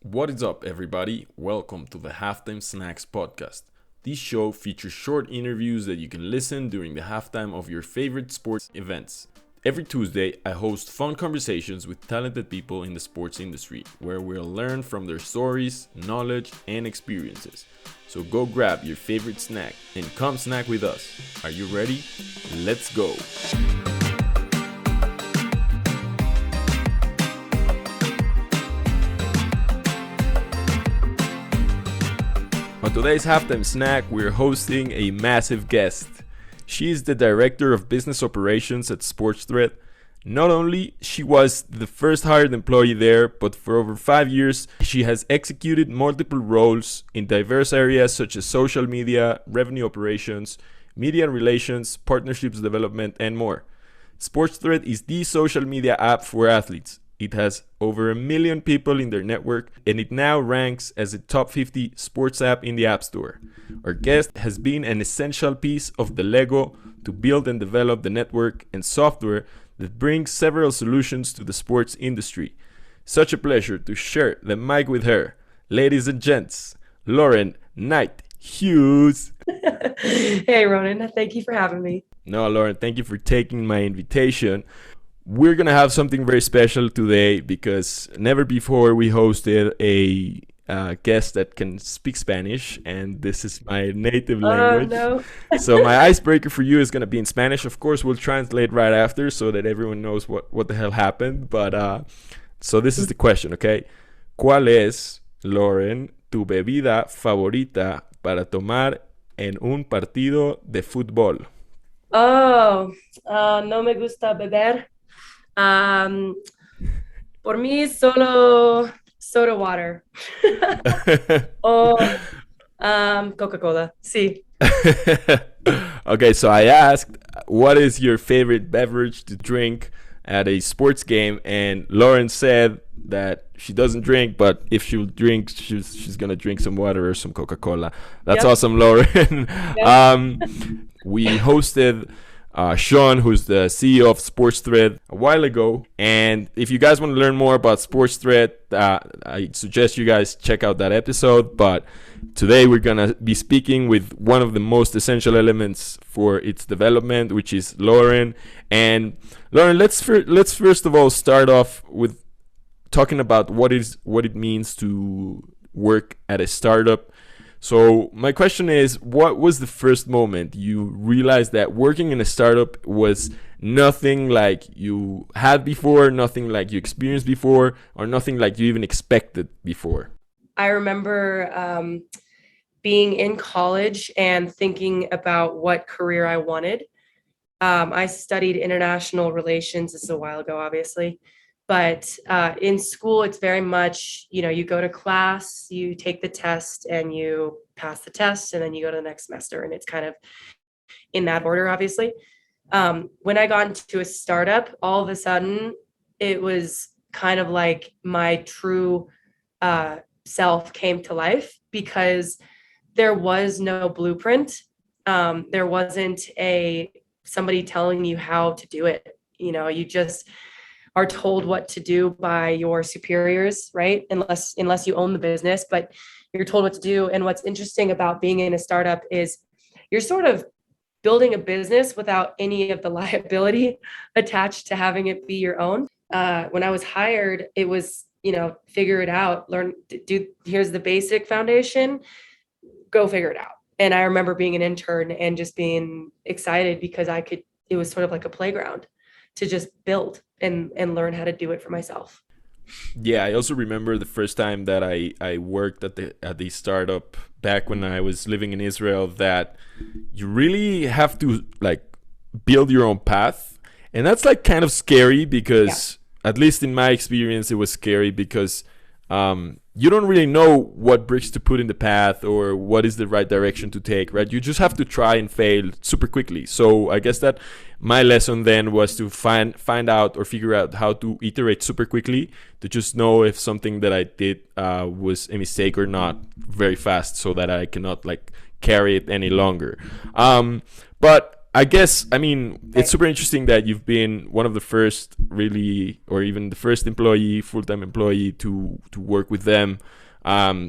What is up, everybody? Welcome to the Halftime Snacks podcast. This show features short interviews that you can listen during the halftime of your favorite sports events. Every Tuesday, I host fun conversations with talented people in the sports industry, where we'll learn from their stories, knowledge, and experiences. So go grab your favorite snack and come snack with us. Are you ready? Let's go! On today's halftime snack, we're hosting a massive guest. She is the director of business operations at SportsThread. Not only she was the first hired employee there, but for over 5 years, she has executed multiple roles in diverse areas such as social media, revenue operations, media relations, partnerships development, and more. SportsThread is the social media app for athletes. It has over 1 million people in their network, and it now ranks as a top 50 sports app in the App Store. Our guest has been an essential piece of the Lego to build and develop the network and software that brings several solutions to the sports industry. Such a pleasure to share the mic with her. Ladies and gents, Lauren Knight Hughes. Hey, Ronan. Thank you for having me. No, Lauren, thank you for taking my invitation. We're going to have something very special today because never before we hosted a guest that can speak Spanish, and this is my native language. No. So my icebreaker for you is going to be in Spanish. Of course, we'll translate right after so that everyone knows what the hell happened. But so this is the question, okay? ¿Cuál es, Lauren, tu bebida favorita para tomar en un partido de fútbol? No me gusta beber. Por mí solo soda water. O Coca-Cola. Sí. Okay, so I asked, what is your favorite beverage to drink at a sports game? And Lauren said that she doesn't drink, but if she drinks, she's gonna drink some water or some Coca-Cola. That's awesome, Lauren. We hosted Sean, who's the CEO of SportsThread, a while ago. And if you guys want to learn more about SportsThread, I suggest you guys check out that episode. But today we're going to be speaking with one of the most essential elements for its development, which is Lauren. And Lauren, let's first of all start off with talking about what it means to work at a startup. So my question is, what was the first moment you realized that working in a startup was nothing like you had before, nothing like you experienced before, or nothing like you even expected before? I remember being in college and thinking about what career I wanted. I studied international relations. This is a while ago, obviously. But in school, it's very much, you go to class, you take the test and you pass the test, and then you go to the next semester. And it's kind of in that order, obviously. When I got into a startup, all of a sudden, it was kind of like my true self came to life because there was no blueprint. There wasn't somebody telling you how to do it. You just are told what to do by your superiors, right? Unless you own the business, but you're told what to do. And what's interesting about being in a startup is you're sort of building a business without any of the liability attached to having it be your own. When I was hired, it was, figure it out, here's the basic foundation, go figure it out. And I remember being an intern and just being excited because it was sort of like a playground to just build and learn how to do it for myself. Yeah, I also remember the first time that I worked at the startup back when I was living in Israel, that you really have to build your own path. And that's kind of scary because, at least in my experience, it was scary because you don't really know what bricks to put in the path or what is the right direction to take, right? You just have to try and fail super quickly. So I guess that my lesson then was to find out or figure out how to iterate super quickly, to just know if something that I did was a mistake or not very fast, so that I cannot carry it any longer. But I guess, I mean, it's Right. super interesting that you've been one of the first really, or even the first employee, full-time employee to work with them.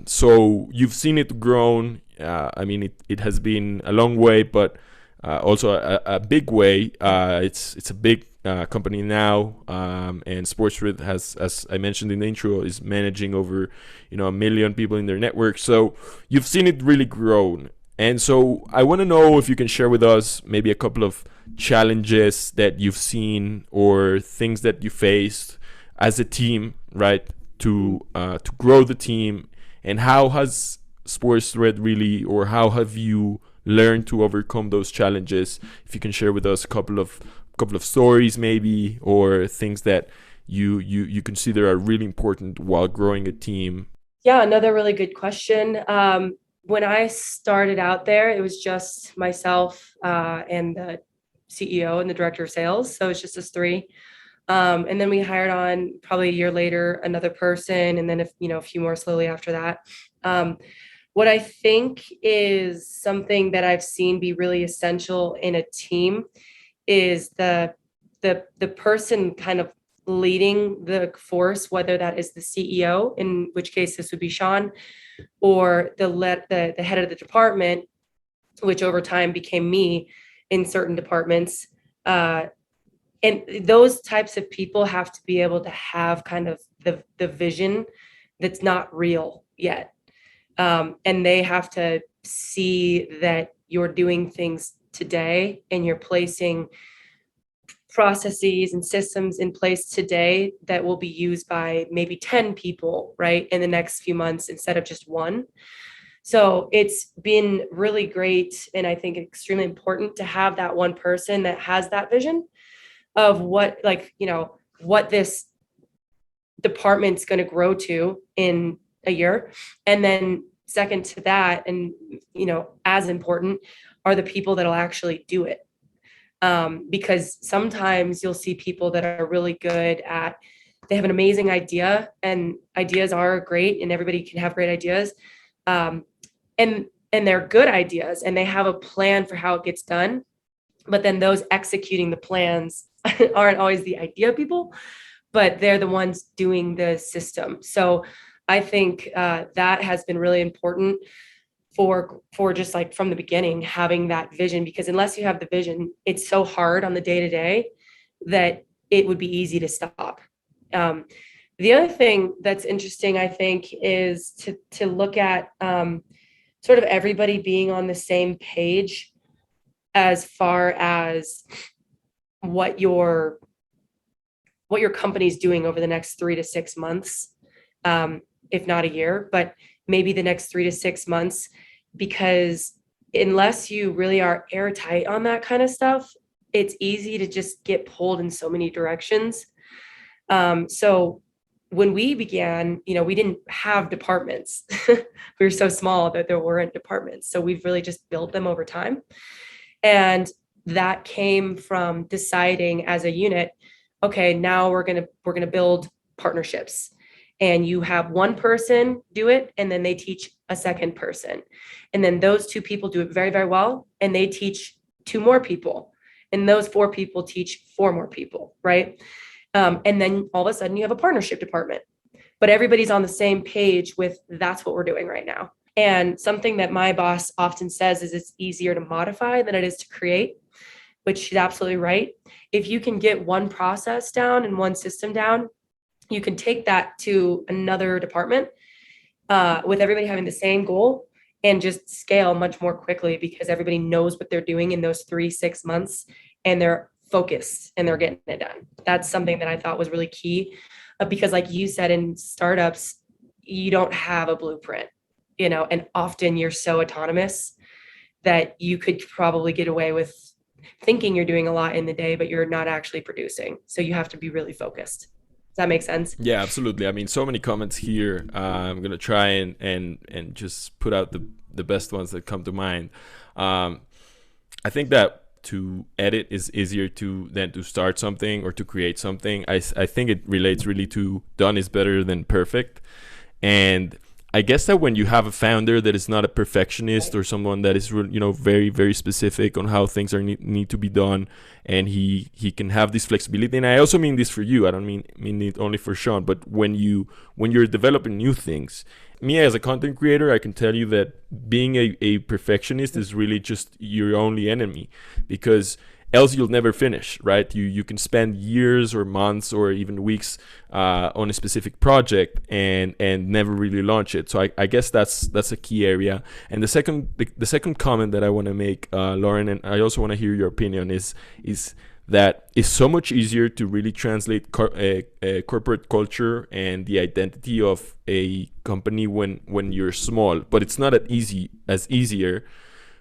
So you've seen it grown. I mean, it has been a long way, but also a big way. It's a big company now, and SportsRid has, as I mentioned in the intro, is managing over 1 million people in their network. So you've seen it really grown. And so I want to know if you can share with us maybe a couple of challenges that you've seen or things that you faced as a team, right? Mhm. To grow the team, and how has Sports Red really, or how have you learned to overcome those challenges? If you can share with us a couple of stories maybe, or things that you consider are really important while growing a team. Yeah, another really good question. When I started out there, it was just myself and the CEO and the director of sales. So it's just us three. And then we hired on probably a year later another person, and then a few more slowly after that. Um, what I think is something that I've seen be really essential in a team is the person kind of leading the force, whether that is the CEO, in which case this would be Sean, or the head of the department, which over time became me in certain departments. And those types of people have to be able to have kind of the vision that's not real yet. And they have to see that you're doing things today and you're placing processes and systems in place today that will be used by maybe 10 people, right, in the next few months instead of just one. So it's been really great. And I think extremely important to have that one person that has that vision of what, what this department's going to grow to in a year. And then second to that, and as important, are the people that'll actually do it. Because sometimes you'll see people that are really good at, they have an amazing idea, and ideas are great and everybody can have great ideas. Um, and they're good ideas and they have a plan for how it gets done. But then those executing the plans aren't always the idea people, but they're the ones doing the system. So I think that has been really important for just like from the beginning, having that vision, because unless you have the vision, it's so hard on the day to day that it would be easy to stop. Um, the other thing that's interesting, I think, is to look at sort of everybody being on the same page as far as what your what your company's doing over the next 3 to 6 months, if not a year, but maybe the next 3 to 6 months, because unless you really are airtight on that kind of stuff, it's easy to just get pulled in so many directions. So when we began, we didn't have departments. We were so small that there weren't departments. So we've really just built them over time. And that came from deciding as a unit, okay, now we're gonna build partnerships. And you have one person do it, and then they teach a second person. And then those two people do it very, very well, and they teach two more people. And those four people teach four more people, right? And then all of a sudden you have a partnership department. But everybody's on the same page with, that's what we're doing right now. And something that my boss often says is it's easier to modify than it is to create, which she's absolutely right. If you can get one process down and one system down, you can take that to another department with everybody having the same goal and just scale much more quickly, because everybody knows what they're doing in those 3 6 months and they're focused and they're getting it done. That's something that I thought was really key, because like you said, in startups, you don't have a blueprint, and often you're so autonomous that you could probably get away with thinking you're doing a lot in the day, but you're not actually producing. So you have to be really focused. Does that make sense? Yeah, absolutely. I mean, so many comments here. I'm gonna try and just put out the best ones that come to mind. Um, I think that to edit is easier to than to start something or to create something. I think it relates really to done is better than perfect. And I guess that when you have a founder that is not a perfectionist or someone that is very very specific on how things need to be done, and he can have this flexibility. And I also mean this for you. I don't mean it only for Sean, but when you're developing new things, me as a content creator, I can tell you that being a perfectionist is really just your only enemy, because else you'll never finish, right? You can spend years or months or even weeks on a specific project and never really launch it. So I guess that's a key area. And the second comment that I want to make, Lauren, and I also want to hear your opinion, is that it's so much easier to really translate corporate culture and the identity of a company when you're small, but it's not as easier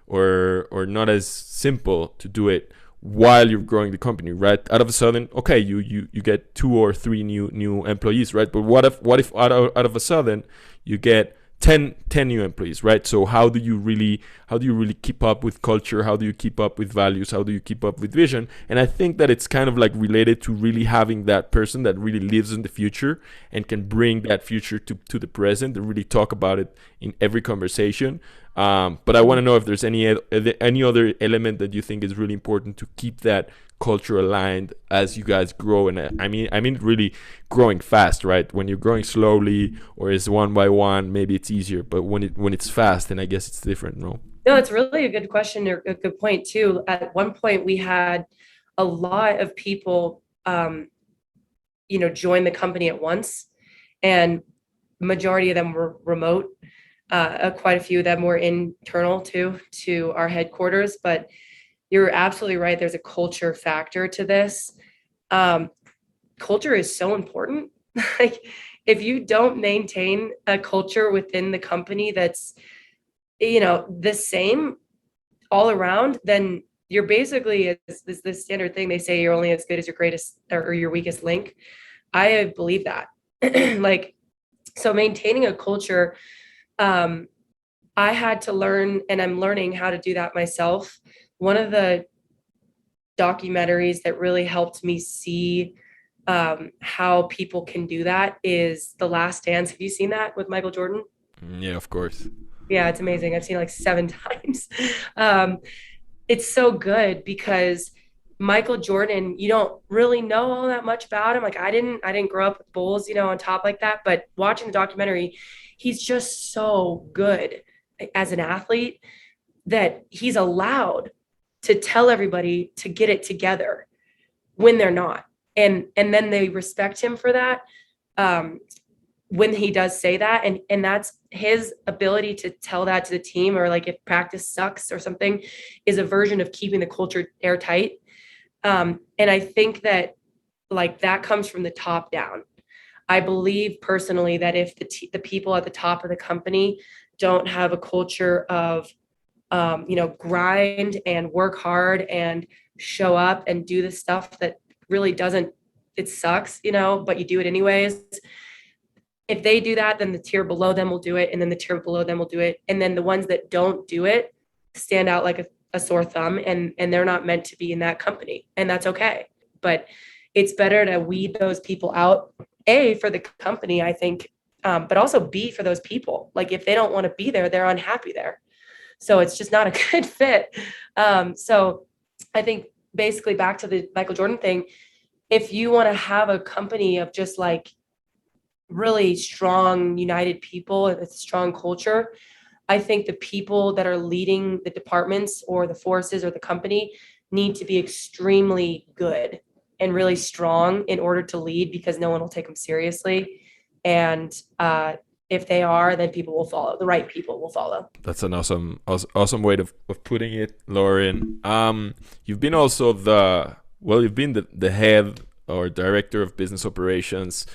or not as simple to do it while you're growing the company, right? Out of a sudden, okay, you get 2 or 3 new employees, right? But what if out of a sudden you get 10 new employees, right? So how do you really keep up with culture? How do you keep up with values? How do you keep up with vision? And I think that it's kind of like related to really having that person that really lives in the future and can bring that future to the present and really talk about it in every conversation. But I want to know if there's any other element that you think is really important to keep that culture aligned as you guys grow. And I mean really growing fast, right? When you're growing slowly or is one by one, maybe it's easier, but when it's fast, then I guess it's different, no? No, it's really a good question, or a good point too. At one point, we had a lot of people, join the company at once, and majority of them were remote. Quite a few of them were internal to our headquarters, but you're absolutely right. There's a culture factor to this. Culture is so important. Like, if you don't maintain a culture within the company that's, the same all around, then you're basically, is the standard thing. They say you're only as good as your greatest or your weakest link. I believe that. Like, so maintaining a culture, I had to learn, and I'm learning how to do that myself. One of the documentaries that really helped me see how people can do that is The Last Dance. Have you seen that with Michael Jordan? Yeah, of course. Yeah, it's amazing. I've seen it like 7 times. It's so good because Michael Jordan, you don't really know all that much about him. Like I didn't grow up with Bulls, on top like that, but watching the documentary, he's just so good as an athlete that he's allowed to tell everybody to get it together when they're not. And then they respect him for that. When he does say that, and that's his ability to tell that to the team, or like if practice sucks or something, is a version of keeping the culture airtight. And I think that like that comes from the top down. I believe personally that if the people at the top of the company don't have a culture of, grind and work hard and show up and do the stuff that really it sucks, but you do it anyways. If they do that, then the tier below them will do it. And then the tier below them will do it. And then the ones that don't do it stand out like a sore thumb, and they're not meant to be in that company. And that's okay. But it's better to weed those people out, A, for the company, I think, but also B, for those people. Like if they don't want to be there, they're unhappy there. So it's just not a good fit. So I think basically back to the Michael Jordan thing, if you want to have a company of just like really strong, united people with a strong culture, I think the people that are leading the departments or the forces or the company need to be extremely good and really strong in order to lead, because no one will take them seriously. And if they are, then people will follow. The right people will follow. That's an awesome way of putting it, Lauren. You've been also you've been the head or director of business operations.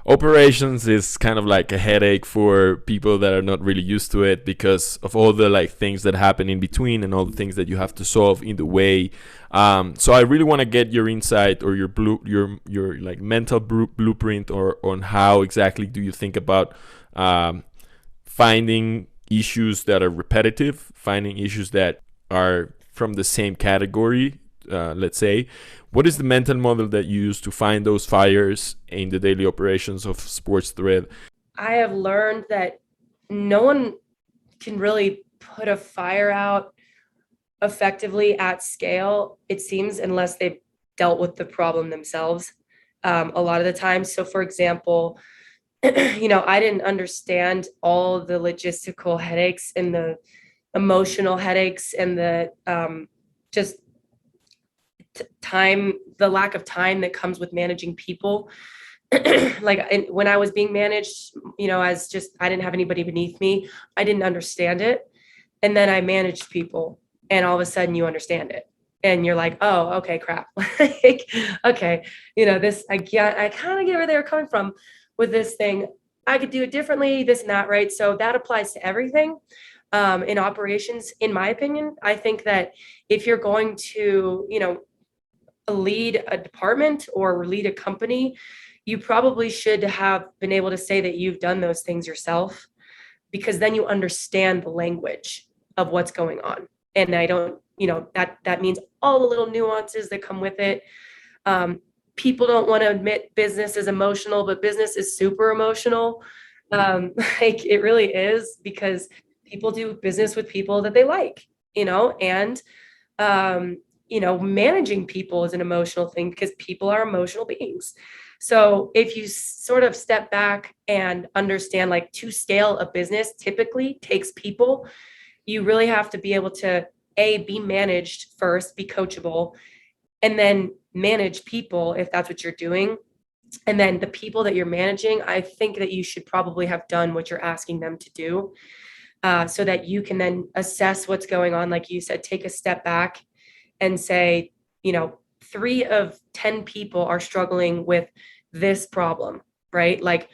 Operations is kind of like a headache for people that are not really used to it because of all the like things that happen in between and all the things that you have to solve in the way. So I really want to get your insight or your like mental blueprint or on how exactly do you think about finding issues that are repetitive, finding issues that are from the same category. Let's say, what is the mental model that you use to find those fires in the daily operations of Sports Thread? I have learned that no one can really put a fire out effectively at scale, it seems, unless they've dealt with the problem themselves a lot of the time. So, for example, I didn't understand all the logistical headaches and the emotional headaches and the just time, the lack of time that comes with managing people. Like when I was being managed, as just I didn't have anybody beneath me, I didn't understand it. And then I managed people, and all of a sudden you understand it. And you're like, oh, okay, crap. Like, okay, this I kind of get where they were coming from with this thing. I could do it differently, this and that, right? So that applies to everything in operations, in my opinion. I think that if you're going to, lead a department or lead a company, you probably should have been able to say that you've done those things yourself, because then you understand the language of what's going on. And I don't, that means all the little nuances that come with it. People don't want to admit business is emotional, but business is super emotional. Like it really is, because people do business with people that they like, and managing people is an emotional thing because people are emotional beings. So if you sort of step back and understand, like, to scale a business typically takes people, you really have to be able to be managed first, be coachable, and then manage people if that's what you're doing. And then the people that you're managing, I think that you should probably have done what you're asking them to do, so that you can then assess what's going on. Like you said, take a step back and say, 3 of 10 people are struggling with this problem, right? Like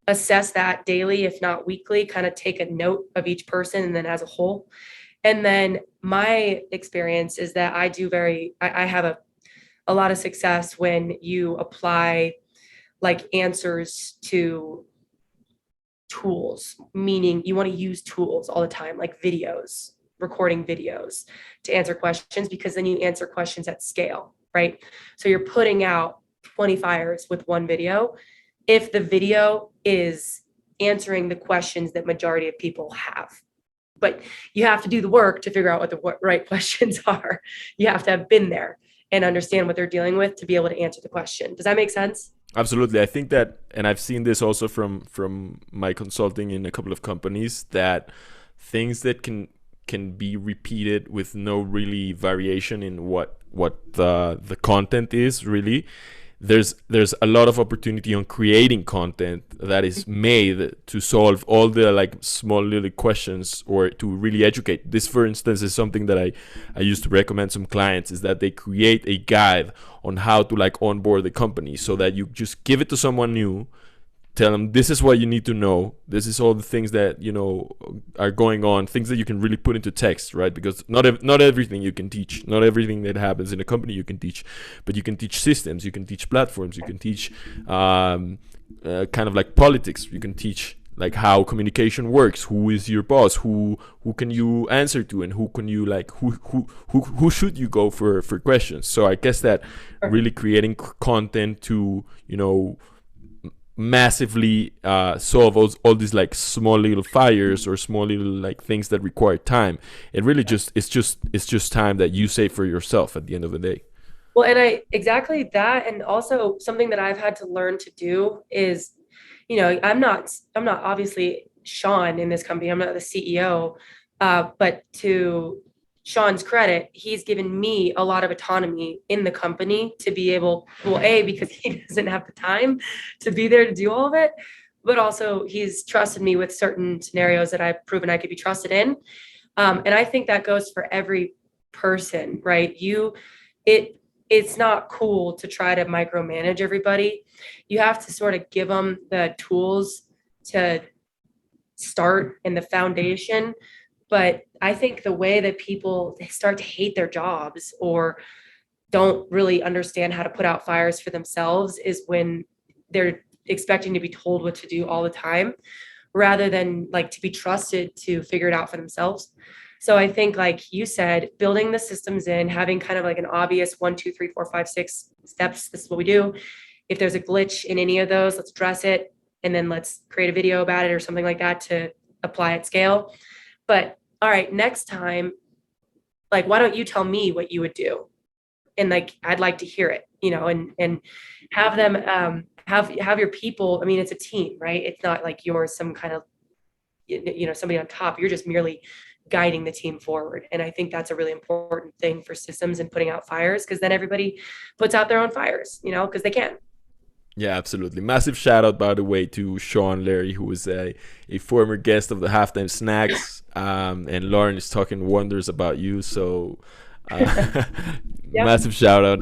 assess that daily, if not weekly, kind of take a note of each person and then as a whole. And then my experience is that I have a lot of success when you apply like answers to tools, meaning you want to use tools all the time, like videos, recording videos to answer questions, because then you answer questions at scale, right? So you're putting out 20 fires with one video. If the video is answering the questions that majority of people have, but you have to do the work to figure out what the right questions are. You have to have been there and understand what they're dealing with to be able to answer the question. Does that make sense? Absolutely. I think that, and I've seen this also from my consulting in a couple of companies, that things that can be repeated with no really variation in what the content is really. There's a lot of opportunity on creating content that is made to solve all the like small little questions, or to really educate. This, for instance, is something that I used to recommend some clients, is that they create a guide on how to like onboard the company, so that you just give it to someone new, tell them this is what you need to know, this is all the things that are going on, things that you can really put into text, right? Because not everything you can teach, not everything that happens in a company you can teach, but you can teach systems, you can teach platforms, you can teach kind of like politics, you can teach like how communication works, who is your boss, who can you answer to, and who can you like who should you go for questions. So I guess that really creating content to massively solve all these like small little fires or small little like things that require time. It really it's just time that you save for yourself at the end of the day. Well, and exactly that. And also something that I've had to learn to do is, I'm not obviously Sean in this company. I'm not the CEO, but to Sean's credit, he's given me a lot of autonomy in the company to be able, because he doesn't have the time to be there to do all of it, but also he's trusted me with certain scenarios that I've proven I could be trusted in. And I think that goes for every person, right? It's not cool to try to micromanage everybody. You have to sort of give them the tools to start in the foundation. But I think the way that they start to hate their jobs or don't really understand how to put out fires for themselves is when they're expecting to be told what to do all the time, rather than like to be trusted to figure it out for themselves. So I think, like you said, building the systems in, having kind of like an obvious 1, 2, 3, 4, 5, 6 steps. This is what we do. If there's a glitch in any of those, let's address it. And then let's create a video about it or something like that to apply at scale. But all right, next time, like, why don't you tell me what you would do? And like, I'd like to hear it, and have them have your people. I mean, it's a team, right? It's not like you're some kind of, somebody on top. You're just merely guiding the team forward. And I think that's a really important thing for systems and putting out fires, because then everybody puts out their own fires, because they can. Yeah, absolutely. Massive shout out, by the way, to Sean Larry, who was a former guest of the Halftime Snacks. And Lauren is talking wonders about you. So, Yeah. massive shout out.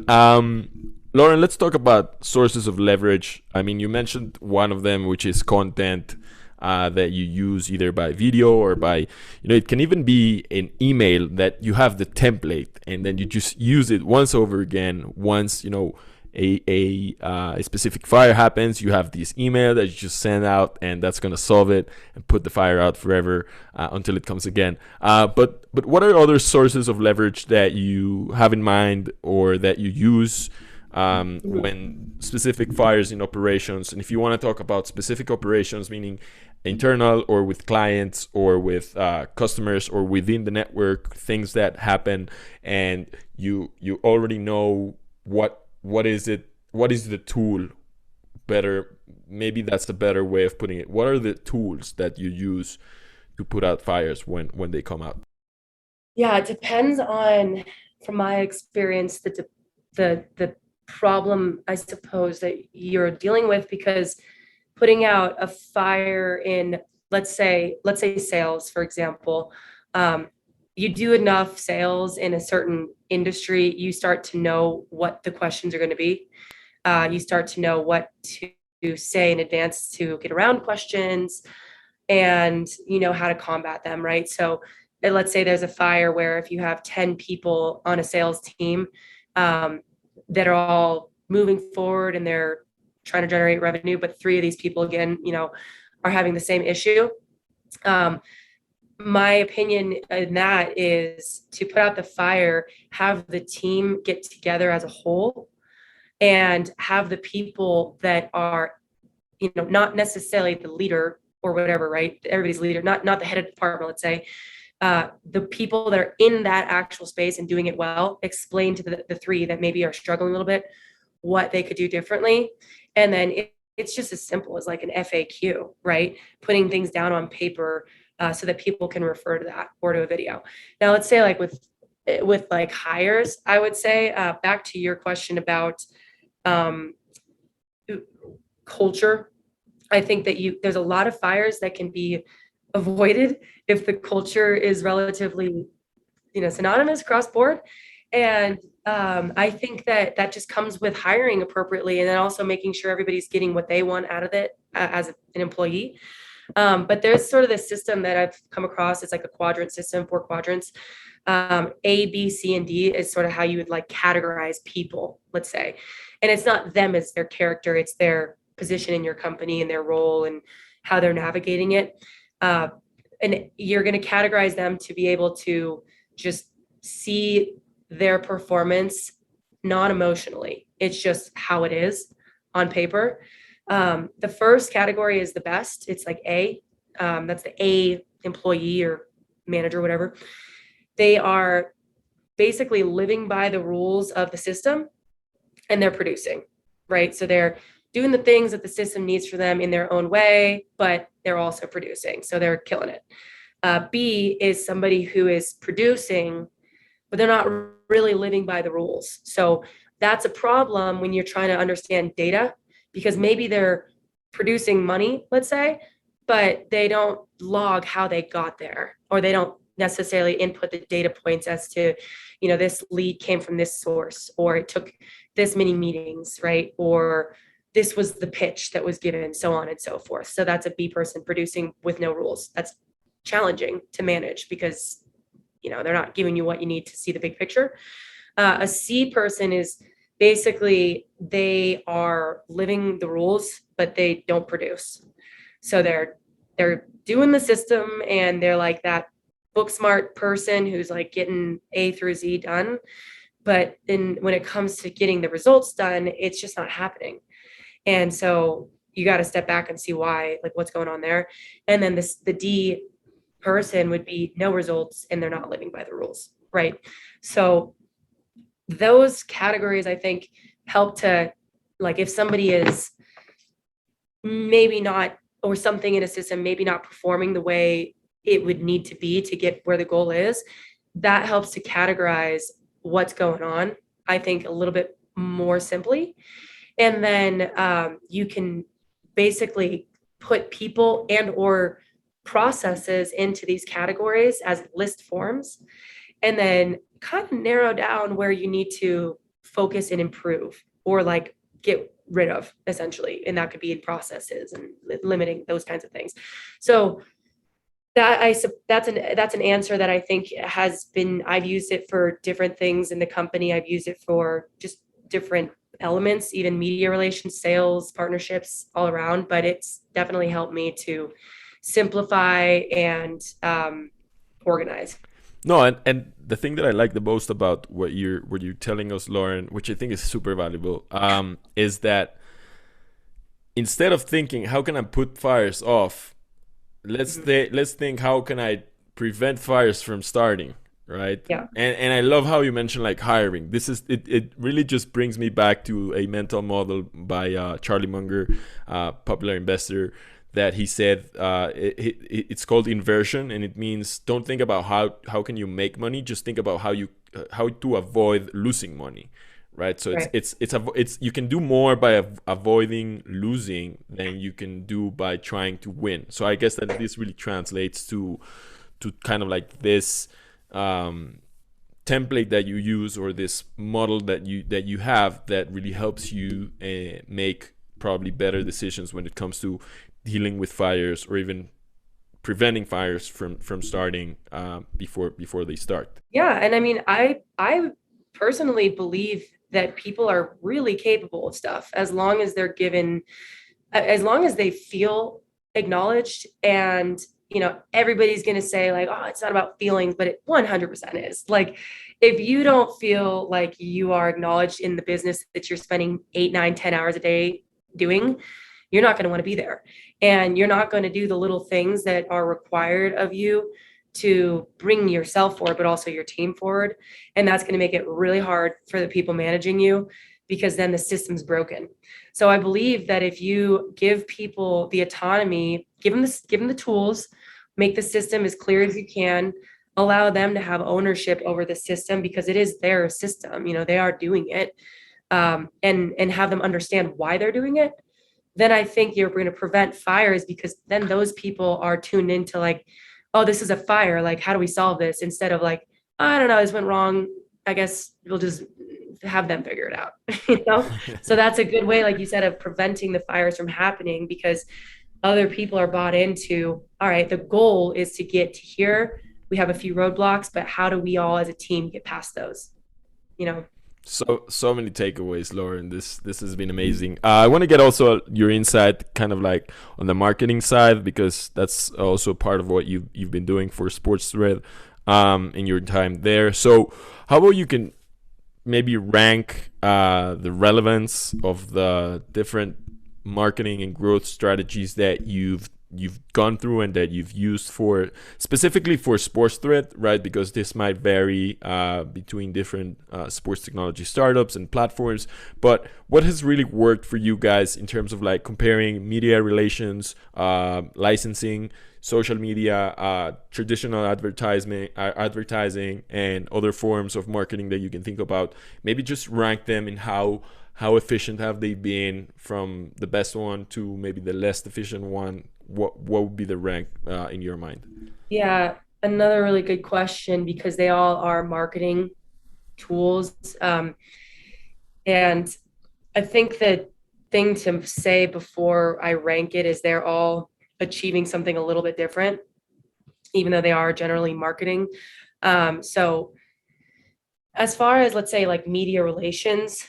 Lauren, let's talk about sources of leverage. I mean, you mentioned one of them, which is content that you use either by video or by, it can even be an email that you have the template and then you just use it once over again. Once, a specific fire happens, you have this email that you just send out, and that's going to solve it and put the fire out forever until it comes again. But what are other sources of leverage that you have in mind or that you use when specific fires in operations? And if you want to talk about specific operations, meaning internal or with clients or with customers or within the network, things that happen, and you already know what is the tool, better, maybe that's the better way of putting it. What are the tools that you use to put out fires when they come out? Yeah, it depends on, from my experience, the problem, I suppose, that you're dealing with, because putting out a fire in, let's say sales, for example, you do enough sales in a certain industry, you start to know what the questions are going to be. You start to know what to say in advance to get around questions, and you know how to combat them, right? So let's say there's a fire where if you have 10 people on a sales team that are all moving forward and they're trying to generate revenue, but three of these people, again, are having the same issue. My opinion in that is to put out the fire, have the team get together as a whole, and have the people that are, not necessarily the leader or whatever, right? Everybody's leader, not the head of the department, let's say. The people that are in that actual space and doing it well, explain to the three that maybe are struggling a little bit what they could do differently. And then it's just as simple as like an FAQ, right? Putting things down on paper so that people can refer to that or to a video. Now, let's say like with like hires, I would say back to your question about culture. I think that there's a lot of fires that can be avoided if the culture is relatively, synonymous across board. And I think that just comes with hiring appropriately, and then also making sure everybody's getting what they want out of it as an employee. But there's sort of this system that I've come across. It's like a quadrant system, 4 quadrants. A, B, C, and D is sort of how you would like categorize people, let's say. And it's not them as their character, it's their position in your company and their role and how they're navigating it. And you're going to categorize them to be able to just see their performance non-emotionally. It's just how it is on paper. The first category is the best. It's like A. That's the A employee or manager, whatever. They are basically living by the rules of the system, and they're producing, right? So they're doing the things that the system needs for them in their own way, but they're also producing. So they're killing it. B is somebody who is producing, but they're not really living by the rules. So that's a problem when you're trying to understand data, because maybe they're producing money, let's say, but they don't log how they got there, or they don't necessarily input the data points as to, this lead came from this source, or it took this many meetings, right? Or this was the pitch that was given, so on and so forth. So that's a B person producing with no rules. That's challenging to manage because, they're not giving you what you need to see the big picture. A C person is basically, they are living the rules, but they don't produce. So they're doing the system, and they're like that book smart person who's like getting A through Z done. But then when it comes to getting the results done, it's just not happening. And so, you got to step back and see why, like what's going on there. And then the D person would be no results and they're not living by the rules, right? So those categories, I think, help to, like, if somebody is maybe not, or something in a system maybe not performing the way it would need to be to get where the goal is, that helps to categorize what's going on, I think, a little bit more simply. And then you can basically put people and or processes into these categories as list forms, and then kind of narrow down where you need to focus and improve, or like get rid of, essentially. And that could be in processes and limiting those kinds of things. So that's an answer that I think has been, I've used it for different things in the company. I've used it for just different elements, even media relations, sales, partnerships, all around. But it's definitely helped me to simplify and organize. No, and the thing that I like the most about what you're telling us, Lauren, which I think is super valuable, is that instead of thinking how can I put fires off, let's think how can I prevent fires from starting, right? Yeah. And I love how you mentioned like hiring. This is it really just brings me back to a mental model by Charlie Munger, popular investor, that he said it's called inversion, and it means don't think about how can you make money, just think about how to avoid losing money, right? So Right. it's you can do more by avoiding losing than you can do by trying to win. So I guess that this really translates to kind of like this template that you use, or this model that you have, that really helps you make probably better decisions when it comes to dealing with fires, or even preventing fires from starting before they start. Yeah. And I mean, I personally believe that people are really capable of stuff as long as they're given, as long as they feel acknowledged. And everybody's going to say like, oh, it's not about feelings, but it 100% is. Like, if you don't feel like you are acknowledged in the business that you're spending 8, 9, 10 hours a day doing, you're not going to want to be there. And you're not going to do the little things that are required of you to bring yourself forward, but also your team forward. And that's going to make it really hard for the people managing you, because then the system's broken. So I believe that if you give people the autonomy, give them the tools, make the system as clear as you can, allow them to have ownership over the system, because it is their system, they are doing it, and have them understand why they're doing it, then I think you're going to prevent fires, because then those people are tuned into like, oh, this is a fire. Like, how do we solve this? Instead of like, I don't know, this went wrong. I guess we'll just have them figure it out. So that's a good way, like you said, of preventing the fires from happening, because other people are bought into, all right, the goal is to get to here. We have a few roadblocks, but how do we all as a team get past those? You know? So many takeaways, Lauren. This has been amazing. I want to get also your insight, kind of like on the marketing side, because that's also part of what you've been doing for Sports Thread in your time there. So how about you can maybe rank the relevance of the different marketing and growth strategies that you've gone through and that you've used for specifically for Sports Thread, right? Because this might vary between different sports technology startups and platforms. But what has really worked for you guys in terms of like comparing media relations, licensing, social media, traditional advertising, and other forms of marketing that you can think about? Maybe just rank them in how efficient have they been, from the best one to maybe the less efficient one. What would be the rank in your mind? Yeah, another really good question, because they all are marketing tools. And I think the thing to say before I rank it is they're all achieving something a little bit different, even though they are generally marketing. So as far as, let's say, like media relations,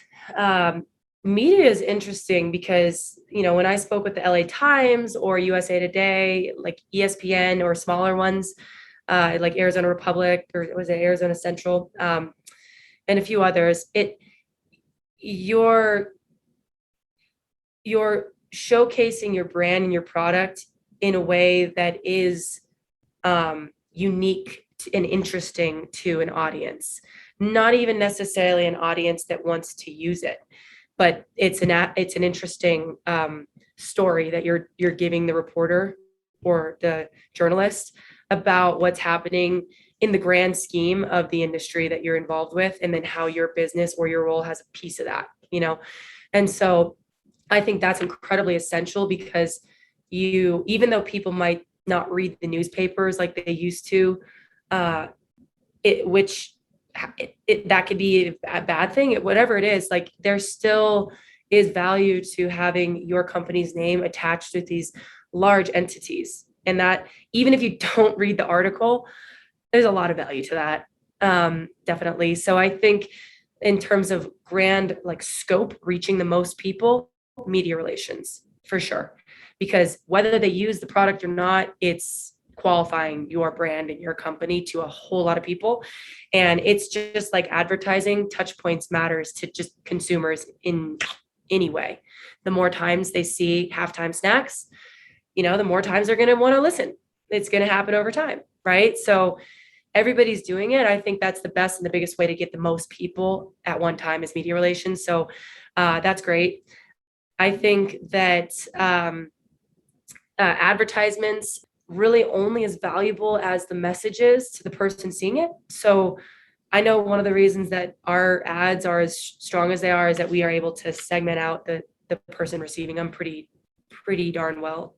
media is interesting because, when I spoke with the LA Times or USA Today, like ESPN or smaller ones, like Arizona Republic, or was it Arizona Central, and a few others, your showcasing your brand and your product in a way that is unique and interesting to an audience, not even necessarily an audience that wants to use it, but it's an interesting story that you're giving the reporter or the journalist about what's happening in the grand scheme of the industry that you're involved with, and then how your business or your role has a piece of that, and so I think that's incredibly essential, because even though people might not read the newspapers like they used to, uh, which that could be a bad thing, whatever it is, like there still is value to having your company's name attached to these large entities. And that even if you don't read the article, there's a lot of value to that. Definitely. So I think in terms of grand like scope, reaching the most people, media relations for sure, because whether they use the product or not, it's qualifying your brand and your company to a whole lot of people. And it's just like advertising, touch points matters to just consumers in any way. The more times they see halftime snacks, the more times they're going to want to listen. It's going to happen over time, right? So everybody's doing it. I think that's the best and the biggest way to get the most people at one time is media relations. So that's great. I think that advertisements really only as valuable as the message is to the person seeing it. So I know one of the reasons that our ads are as strong as they are is that we are able to segment out the person receiving them pretty darn well.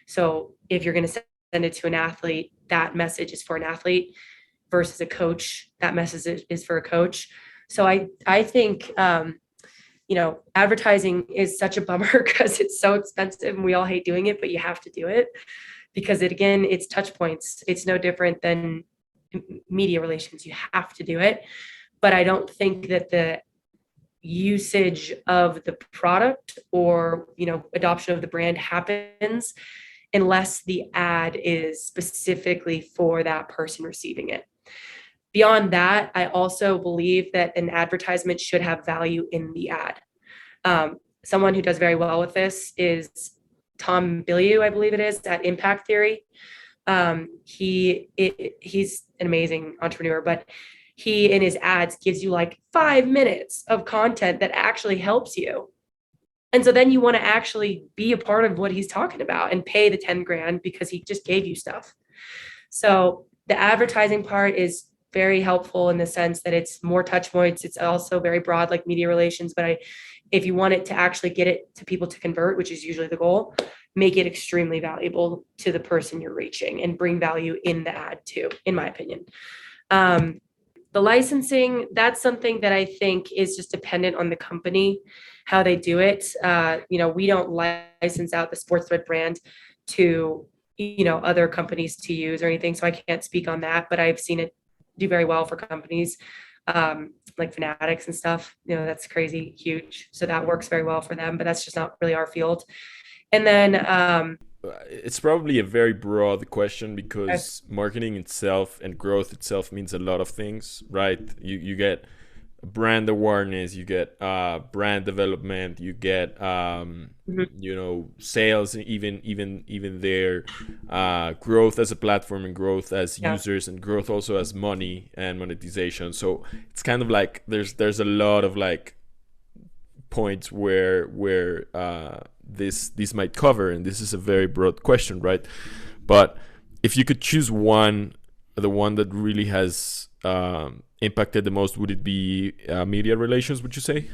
So if you're going to send it to an athlete, that message is for an athlete, versus a coach, that message is for a coach. So I think advertising is such a bummer because it's so expensive and we all hate doing it, but you have to do it because it's touch points. It's no different than media relations. You have to do it. But I don't think that the usage of the product or, adoption of the brand happens unless the ad is specifically for that person receiving it. Beyond that, I also believe that an advertisement should have value in the ad. Someone who does very well with this is Tom Bilyeu, I believe it is, at Impact Theory. He's an amazing entrepreneur, but he in his ads gives you like 5 minutes of content that actually helps you. And so then you want to actually be a part of what he's talking about and pay the 10 grand because he just gave you stuff. So the advertising part is very helpful in the sense that it's more touch points. It's also very broad like media relations, but if you want it to actually get it to people to convert, which is usually the goal, make it extremely valuable to the person you're reaching and bring value in the ad too, in my opinion. The licensing, that's something that I think is just dependent on the company, how they do it. We don't license out the Sports Thread brand to, other companies to use or anything. So I can't speak on that, but I've seen it do very well for companies like Fanatics and stuff. That's crazy huge. So that works very well for them, but that's just not really our field. And then it's probably a very broad question because marketing itself and growth itself means a lot of things, right? You get brand awareness, you get brand development, you get sales, and even their growth as a platform and growth as users and growth also as money and monetization. So it's kind of like there's a lot of like points where this might cover, and this is a very broad question, right? But if you could choose the one that really has impacted the most, would it be media relations, would you say?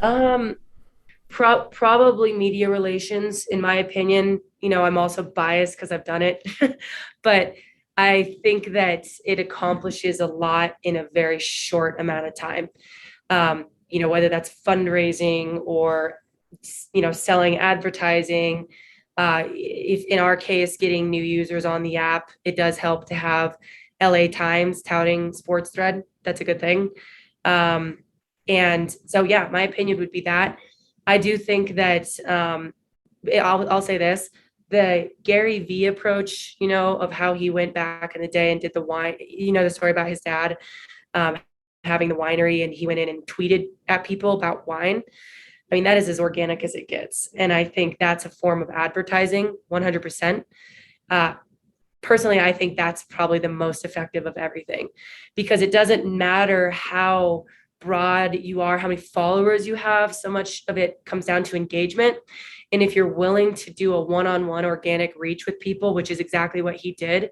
Probably media relations, in my opinion. I'm also biased because I've done it, but I think that it accomplishes a lot in a very short amount of time. Whether that's fundraising or selling advertising. If in our case, getting new users on the app, it does help to have LA Times touting Sports Thread. That's a good thing. And so, my opinion would be that. I do think that I'll say this: the Gary V approach, of how he went back in the day and did the wine. The story about his dad having the winery, and he went in and tweeted at people about wine. I mean, that is as organic as it gets. And I think that's a form of advertising, 100%. Uh, Personally, I think that's probably the most effective of everything, because it doesn't matter how broad you are, how many followers you have. So much of it comes down to engagement. And if you're willing to do a one-on-one organic reach with people, which is exactly what he did,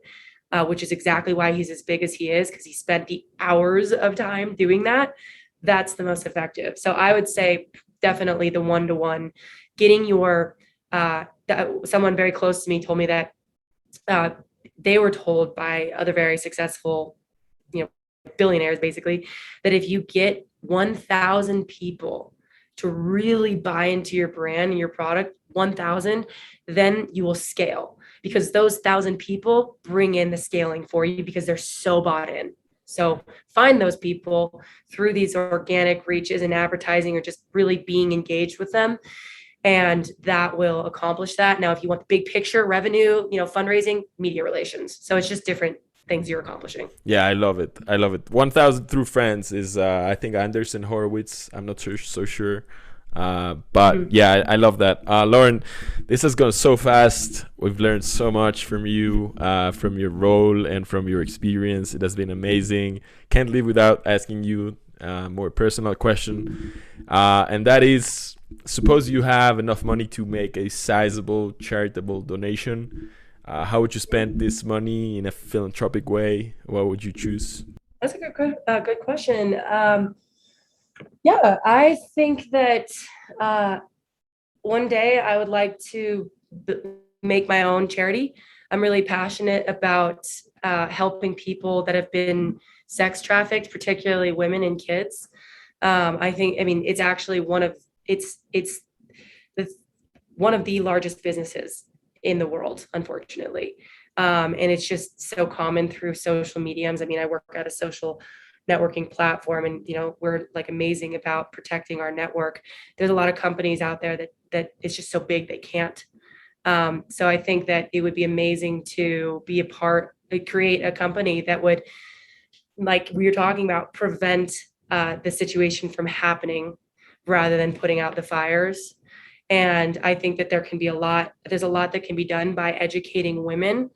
which is exactly why he's as big as he is, because he spent the hours of time doing that, that's the most effective. So I would say definitely the one-to-one, getting your, someone very close to me told me that uh, they were told by other very successful, billionaires basically, that if you get 1,000 people to really buy into your brand and your product, 1,000, then you will scale, because those 1,000 people bring in the scaling for you because they're so bought in. So find those people through these organic reaches and advertising, or just really being engaged with them, and that will accomplish that. Now, if you want the big picture, revenue, fundraising, media relations. So it's just different things you're accomplishing. Yeah, I love it. 1,000 through friends is, I think, Anderson Horowitz. I'm not so sure. But yeah, I love that. Lauren, this has gone so fast. We've learned so much from you, from your role and from your experience. It has been amazing. Can't live without asking you a more personal question. And that is, suppose you have enough money to make a sizable charitable donation. How would you spend this money in a philanthropic way? What would you choose? That's a good question. Yeah, I think that one day I would like to make my own charity. I'm really passionate about helping people that have been sex trafficked, particularly women and kids. I mean, it's actually one of the largest businesses in the world, unfortunately. And it's just so common through social mediums. I mean, I work at a social networking platform, and we're like amazing about protecting our network. There's a lot of companies out there that it's just so big they can't. So I think that it would be amazing to be create a company that would, like we were talking about, prevent the situation from happening rather than putting out the fires. And I think that there's a lot that can be done by educating women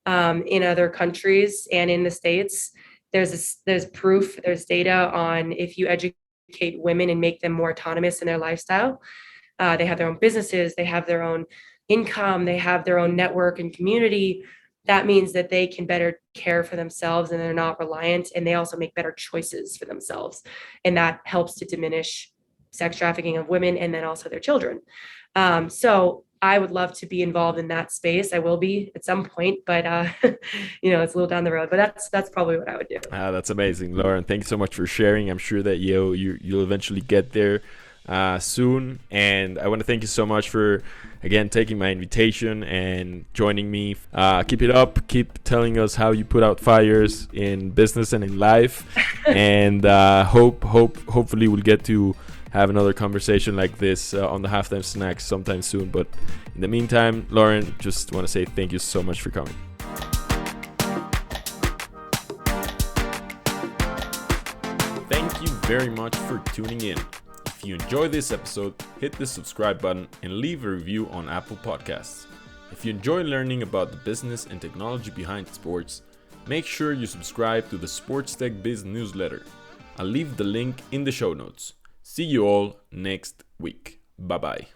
in other countries and in the States. There's proof, there's data on, if you educate women and make them more autonomous in their lifestyle, they have their own businesses, they have their own income, they have their own network and community. That means that they can better care for themselves and they're not reliant, and they also make better choices for themselves. And that helps to diminish sex trafficking of women and then also their children. So I would love to be involved in that space. I will be at some point, but it's a little down the road. But that's probably what I would do. That's amazing, Lauren. Thank you so much for sharing. I'm sure that you'll eventually get there soon. And I want to thank you so much for, again, taking my invitation and joining me. Keep it up. Keep telling us how you put out fires in business and in life. And hopefully we'll get to have another conversation like this on the Halftime Snacks sometime soon. But in the meantime, Lauren, just want to say thank you so much for coming. Thank you very much for tuning in. If you enjoyed this episode, hit the subscribe button and leave a review on Apple Podcasts. If you enjoy learning about the business and technology behind sports, make sure you subscribe to the Sports Tech Biz newsletter. I'll leave the link in the show notes. See you all next week. Bye-bye.